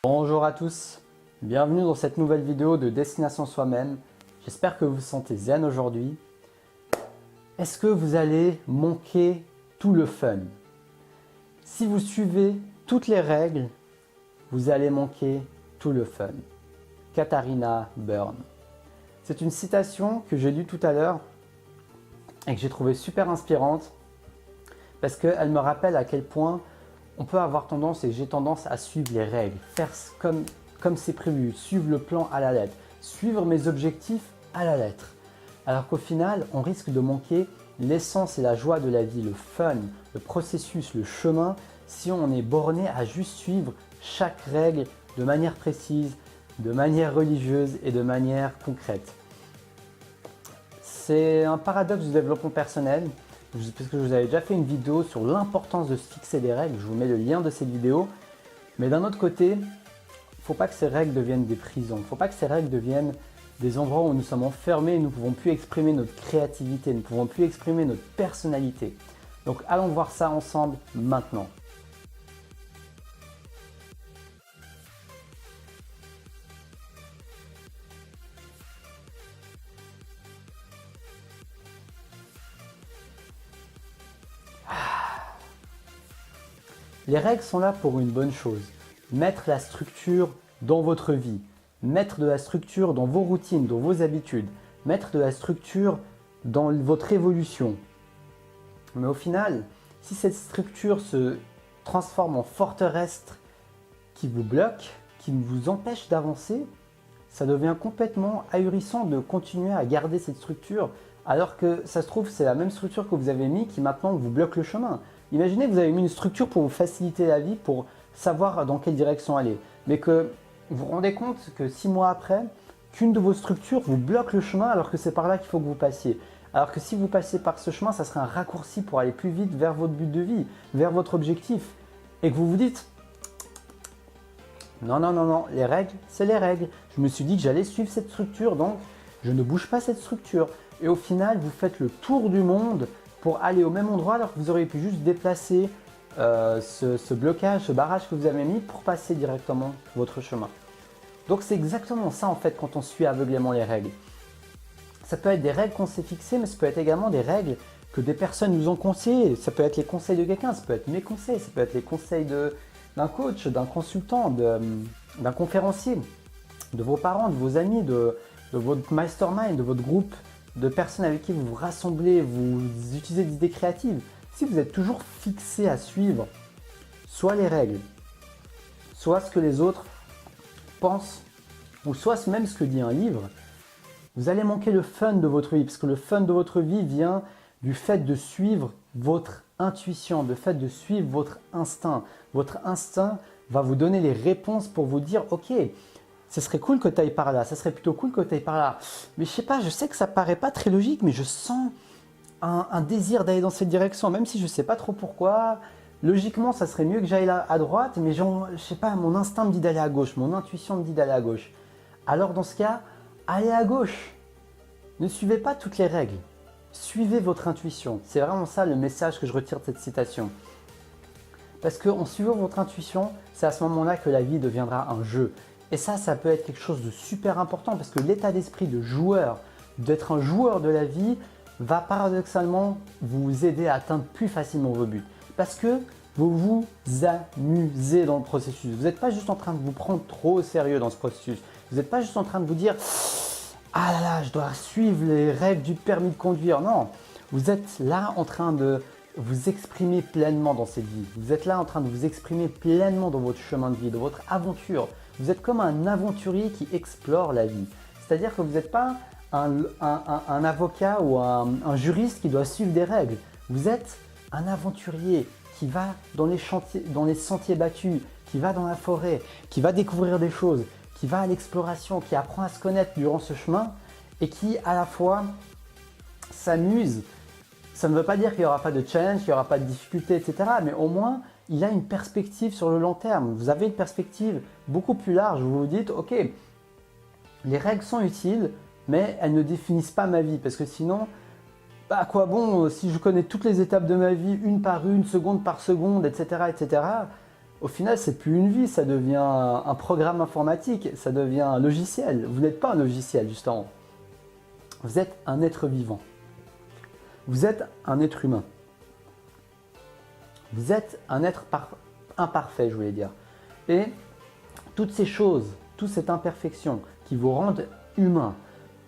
Bonjour à tous, bienvenue dans cette nouvelle vidéo de Destination Soi-même. J'espère que vous vous sentez zen aujourd'hui. Est-ce que vous allez manquer tout le fun? Si vous suivez toutes les règles, vous allez manquer tout le fun. Katharina Byrne. C'est une citation que j'ai lue tout à l'heure et que j'ai trouvée super inspirante parce qu'elle me rappelle à quel point on peut avoir tendance, et j'ai tendance à suivre les règles, faire comme c'est prévu, suivre le plan à la lettre, suivre mes objectifs à la lettre. Alors qu'au final, on risque de manquer l'essence et la joie de la vie, le fun, le processus, le chemin, si on est borné à juste suivre chaque règle de manière précise, de manière religieuse et de manière concrète. C'est un paradoxe du développement personnel, parce que je vous avais déjà fait une vidéo sur l'importance de se fixer des règles, je vous mets le lien de cette vidéo. Mais d'un autre côté, il ne faut pas que ces règles deviennent des prisons, il ne faut pas que ces règles deviennent des endroits où nous sommes enfermés et nous ne pouvons plus exprimer notre créativité, nous ne pouvons plus exprimer notre personnalité. Donc allons voir ça ensemble maintenant. Les règles sont là pour une bonne chose, mettre la structure dans votre vie, mettre de la structure dans vos routines, dans vos habitudes, mettre de la structure dans votre évolution. Mais au final, si cette structure se transforme en forteresse qui vous bloque, qui vous empêche d'avancer, ça devient complètement ahurissant de continuer à garder cette structure alors que ça se trouve c'est la même structure que vous avez mis qui maintenant vous bloque le chemin. Imaginez que vous avez mis une structure pour vous faciliter la vie, pour savoir dans quelle direction aller, mais que vous vous rendez compte que 6 mois après, qu'une de vos structures vous bloque le chemin alors que c'est par là qu'il faut que vous passiez. Alors que si vous passez par ce chemin, ça serait un raccourci pour aller plus vite vers votre but de vie, vers votre objectif. Et que vous vous dites, non, non, non, non, les règles, c'est les règles. Je me suis dit que j'allais suivre cette structure, donc je ne bouge pas cette structure. Et au final, vous faites le tour du monde pour aller au même endroit alors que vous auriez pu juste déplacer ce blocage, ce barrage que vous avez mis pour passer directement votre chemin. Donc c'est exactement ça en fait quand on suit aveuglément les règles. Ça peut être des règles qu'on s'est fixées, mais ça peut être également des règles que des personnes nous ont conseillées. Ça peut être les conseils de quelqu'un, ça peut être mes conseils, ça peut être les conseils d'un coach, d'un consultant, d'un conférencier, de vos parents, de vos amis, de votre mastermind, de votre groupe de personnes avec qui vous vous rassemblez, vous utilisez des idées créatives. Si vous êtes toujours fixé à suivre soit les règles, soit ce que les autres pensent, ou soit même ce que dit un livre, vous allez manquer le fun de votre vie, parce que le fun de votre vie vient du fait de suivre votre intuition, du fait de suivre votre instinct. Votre instinct va vous donner les réponses pour vous dire « Ok, ce serait cool que tu ailles par là, ça serait plutôt cool que tu ailles par là. Mais je sais pas, je sais que ça paraît pas très logique, mais je sens un désir d'aller dans cette direction, même si je sais pas trop pourquoi. Logiquement, ça serait mieux que j'aille à droite, mais je sais pas, mon instinct me dit d'aller à gauche, mon intuition me dit d'aller à gauche. Alors dans ce cas, allez à gauche. Ne suivez pas toutes les règles. Suivez votre intuition. C'est vraiment ça le message que je retire de cette citation. Parce qu'en suivant votre intuition, c'est à ce moment-là que la vie deviendra un jeu. Et ça peut être quelque chose de super important parce que l'état d'esprit de joueur, d'être un joueur de la vie, va paradoxalement vous aider à atteindre plus facilement vos buts. Parce que vous vous amusez dans le processus. Vous n'êtes pas juste en train de vous prendre trop au sérieux dans ce processus. Vous n'êtes pas juste en train de vous dire « Ah là là, je dois suivre les règles du permis de conduire ». Non, vous êtes là en train de vous exprimer pleinement dans cette vie. Vous êtes là en train de vous exprimer pleinement dans votre chemin de vie, dans votre aventure. Vous êtes comme un aventurier qui explore la vie. C'est-à-dire que vous n'êtes pas un avocat ou un juriste qui doit suivre des règles. Vous êtes un aventurier qui va dans les sentiers battus, qui va dans la forêt, qui va découvrir des choses, qui va à l'exploration, qui apprend à se connaître durant ce chemin et qui à la fois s'amuse. Ça ne veut pas dire qu'il n'y aura pas de challenge, qu'il n'y aura pas de difficultés, etc. Mais au moins, il a une perspective sur le long terme. Vous avez une perspective beaucoup plus large. Vous vous dites, ok, les règles sont utiles, mais elles ne définissent pas ma vie. Parce que sinon, à quoi bon si je connais toutes les étapes de ma vie, une par une, seconde par seconde, etc., etc. au final, c'est plus une vie, ça devient un programme informatique, ça devient un logiciel. Vous n'êtes pas un logiciel, justement. Vous êtes un être vivant. Vous êtes un être humain. Vous êtes un être imparfait, je voulais dire. Et toutes ces choses, toute cette imperfection qui vous rendent humain,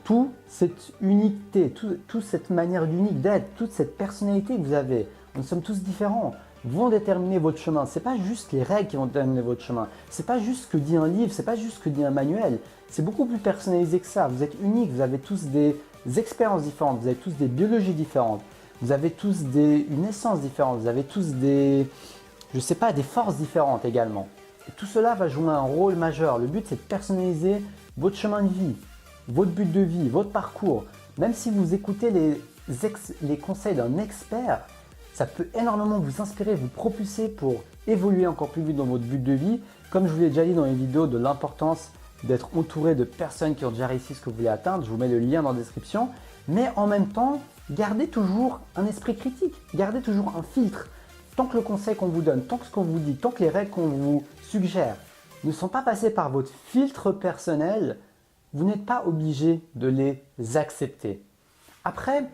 toute cette unité, toute cette manière d'unique d'être, toute cette personnalité que vous avez, nous sommes tous différents, vont déterminer votre chemin. Ce n'est pas juste les règles qui vont déterminer votre chemin. Ce n'est pas juste ce que dit un livre, ce n'est pas juste ce que dit un manuel. C'est beaucoup plus personnalisé que ça. Vous êtes unique, vous avez tous des expériences différentes, vous avez tous des biologies différentes, vous avez tous une essence différente, vous avez tous des forces différentes également. Et tout cela va jouer un rôle majeur. Le but, c'est de personnaliser votre chemin de vie, votre but de vie, votre parcours. Même si vous écoutez les conseils d'un expert, ça peut énormément vous inspirer, vous propulser pour évoluer encore plus vite dans votre but de vie. Comme je vous l'ai déjà dit dans les vidéos de l'importance d'être entouré de personnes qui ont déjà réussi ce que vous voulez atteindre, je vous mets le lien dans la description. Mais en même temps, gardez toujours un esprit critique, gardez toujours un filtre. Tant que le conseil qu'on vous donne, tant que ce qu'on vous dit, tant que les règles qu'on vous suggère ne sont pas passées par votre filtre personnel, vous n'êtes pas obligé de les accepter. Après,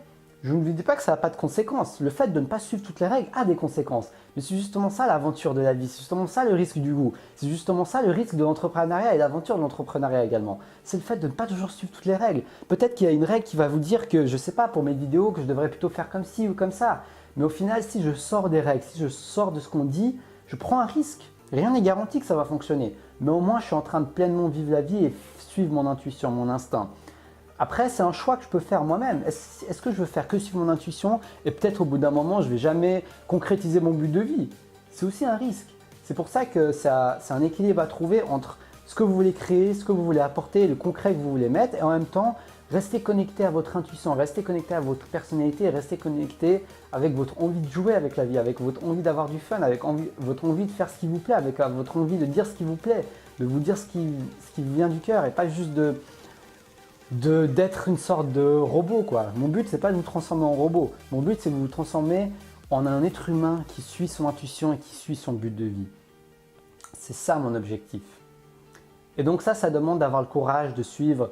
je ne vous dis pas que ça n'a pas de conséquences. Le fait de ne pas suivre toutes les règles a des conséquences. Mais c'est justement ça l'aventure de la vie, c'est justement ça le risque du goût. C'est justement ça le risque de l'entrepreneuriat et l'aventure de l'entrepreneuriat également. C'est le fait de ne pas toujours suivre toutes les règles. Peut-être qu'il y a une règle qui va vous dire que, je ne sais pas, pour mes vidéos, que je devrais plutôt faire comme ci ou comme ça. Mais au final, si je sors des règles, si je sors de ce qu'on dit, je prends un risque. Rien n'est garanti que ça va fonctionner. Mais au moins, je suis en train de pleinement vivre la vie et suivre mon intuition, mon instinct. Après, c'est un choix que je peux faire moi-même. Est-ce que je veux faire que suivre mon intuition et peut-être au bout d'un moment, je ne vais jamais concrétiser mon but de vie? C'est aussi un risque. C'est pour ça que c'est un équilibre à trouver entre ce que vous voulez créer, ce que vous voulez apporter, le concret que vous voulez mettre et en même temps, restez connecté à votre intuition, restez connecté à votre personnalité, restez connecté avec votre envie de jouer avec la vie, avec votre envie d'avoir du fun, avec votre envie de faire ce qui vous plaît, avec votre envie de dire ce qui vous plaît, de vous dire ce qui vous vient du cœur et pas juste d'être une sorte de robot, quoi. Mon but, c'est pas de vous transformer en robot. Mon but, c'est de vous transformer en un être humain qui suit son intuition et qui suit son but de vie. C'est ça mon objectif. Et donc ça demande d'avoir le courage de suivre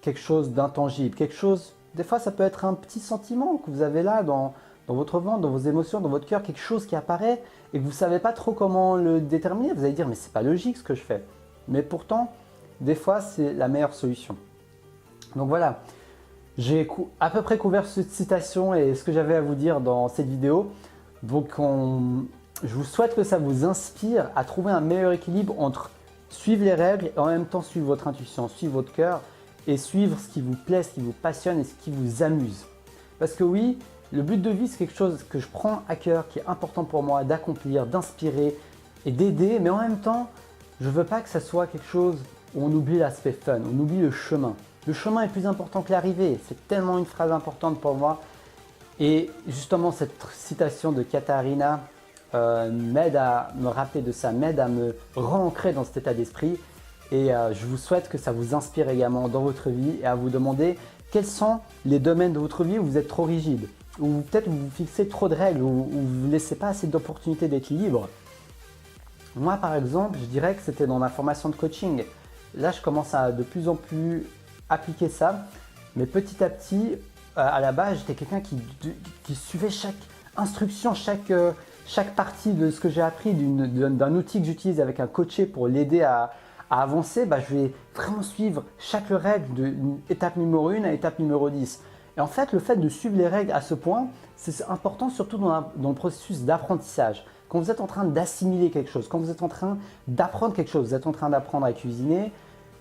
quelque chose d'intangible, quelque chose, des fois ça peut être un petit sentiment que vous avez là dans votre ventre, dans vos émotions, dans votre cœur, quelque chose qui apparaît et que vous ne savez pas trop comment le déterminer. Vous allez dire mais c'est pas logique ce que je fais. Mais pourtant, des fois c'est la meilleure solution. Donc voilà, j'ai à peu près couvert cette citation et ce que j'avais à vous dire dans cette vidéo. Donc je vous souhaite que ça vous inspire à trouver un meilleur équilibre entre suivre les règles et en même temps suivre votre intuition, suivre votre cœur et suivre ce qui vous plaît, ce qui vous passionne et ce qui vous amuse. Parce que oui, le but de vie, c'est quelque chose que je prends à cœur, qui est important pour moi d'accomplir, d'inspirer et d'aider, mais en même temps, je ne veux pas que ça soit quelque chose où on oublie l'aspect fun, on oublie le chemin. Le chemin est plus important que l'arrivée, c'est tellement une phrase importante pour moi. Et justement, cette citation de Katharina m'aide à me rappeler de ça, m'aide à me re-ancrer dans cet état d'esprit. Et je vous souhaite que ça vous inspire également dans votre vie et à vous demander quels sont les domaines de votre vie où vous êtes trop rigide, ou peut-être vous vous fixez trop de règles, ou vous ne laissez pas assez d'opportunités d'être libre. Moi, par exemple, je dirais que c'était dans ma formation de coaching. Là, je commence à de plus en plus appliquer ça, mais petit à petit, à la base, j'étais quelqu'un qui suivait chaque instruction, chaque partie de ce que j'ai appris d'un outil que j'utilise avec un coaché pour l'aider à avancer. Je vais vraiment suivre chaque règle de étape numéro 1 à étape numéro 10. Et en fait, le fait de suivre les règles à ce point, c'est important surtout dans le processus d'apprentissage. Quand vous êtes en train d'assimiler quelque chose, quand vous êtes en train d'apprendre quelque chose, vous êtes en train d'apprendre à cuisiner,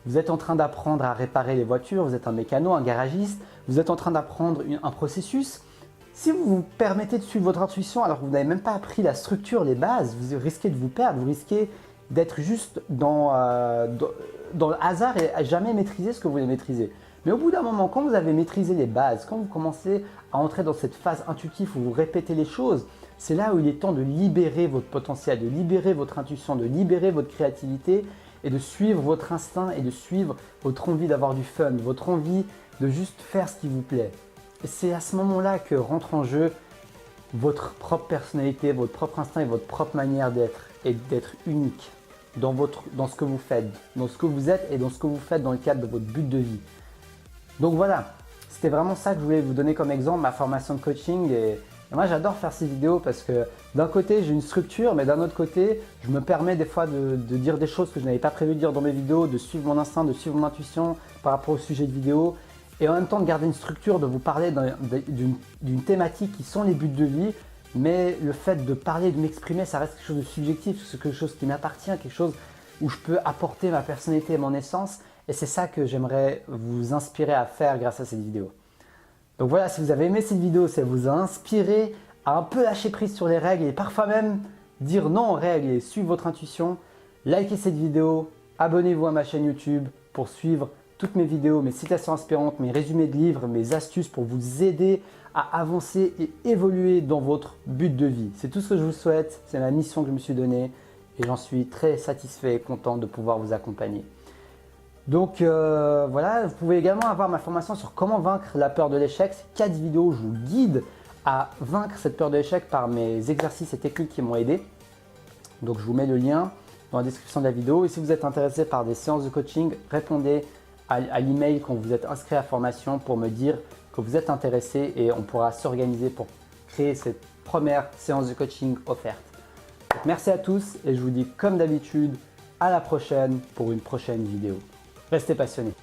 vous êtes en train d'apprendre à réparer les voitures, vous êtes un mécano, un garagiste, vous êtes en train d'apprendre un processus. Si vous vous permettez de suivre votre intuition alors que vous n'avez même pas appris la structure, les bases, vous risquez de vous perdre, vous risquez d'être juste dans le hasard et à jamais maîtriser ce que vous voulez maîtriser. Mais au bout d'un moment, quand vous avez maîtrisé les bases, quand vous commencez à entrer dans cette phase intuitive où vous répétez les choses, c'est là où il est temps de libérer votre potentiel, de libérer votre intuition, de libérer votre créativité et de suivre votre instinct et de suivre votre envie d'avoir du fun, votre envie de juste faire ce qui vous plaît. Et c'est à ce moment-là que rentre en jeu votre propre personnalité, votre propre instinct et votre propre manière d'être. et d'être unique dans ce que vous faites, dans ce que vous êtes et dans ce que vous faites dans le cadre de votre but de vie. Donc voilà, c'était vraiment ça que je voulais vous donner comme exemple, ma formation de coaching. Et moi, j'adore faire ces vidéos parce que d'un côté, j'ai une structure, mais d'un autre côté, je me permets des fois de dire des choses que je n'avais pas prévu de dire dans mes vidéos, de suivre mon instinct, de suivre mon intuition par rapport au sujet de vidéo. Et en même temps, de garder une structure, de vous parler d'une thématique qui sont les buts de vie. Mais le fait de parler, de m'exprimer, ça reste quelque chose de subjectif, c'est quelque chose qui m'appartient, quelque chose où je peux apporter ma personnalité et mon essence. Et c'est ça que j'aimerais vous inspirer à faire grâce à cette vidéo. Donc voilà, si vous avez aimé cette vidéo, si elle vous a inspiré à un peu lâcher prise sur les règles et parfois même dire non aux règles et suivre votre intuition, likez cette vidéo, abonnez-vous à ma chaîne YouTube pour suivre toutes mes vidéos, mes citations inspirantes, mes résumés de livres, mes astuces pour vous aider à avancer et évoluer dans votre but de vie. C'est tout ce que je vous souhaite, c'est ma mission que je me suis donnée et j'en suis très satisfait et content de pouvoir vous accompagner. Donc voilà, vous pouvez également avoir ma formation sur comment vaincre la peur de l'échec. C'est 4 vidéos où je vous guide à vaincre cette peur de l'échec par mes exercices et techniques qui m'ont aidé. Donc je vous mets le lien dans la description de la vidéo. Et si vous êtes intéressé par des séances de coaching, répondez à l'email quand vous êtes inscrit à la formation pour me dire que vous êtes intéressé et on pourra s'organiser pour créer cette première séance de coaching offerte. Donc, merci à tous et je vous dis comme d'habitude à la prochaine pour une prochaine vidéo. Restez passionnés.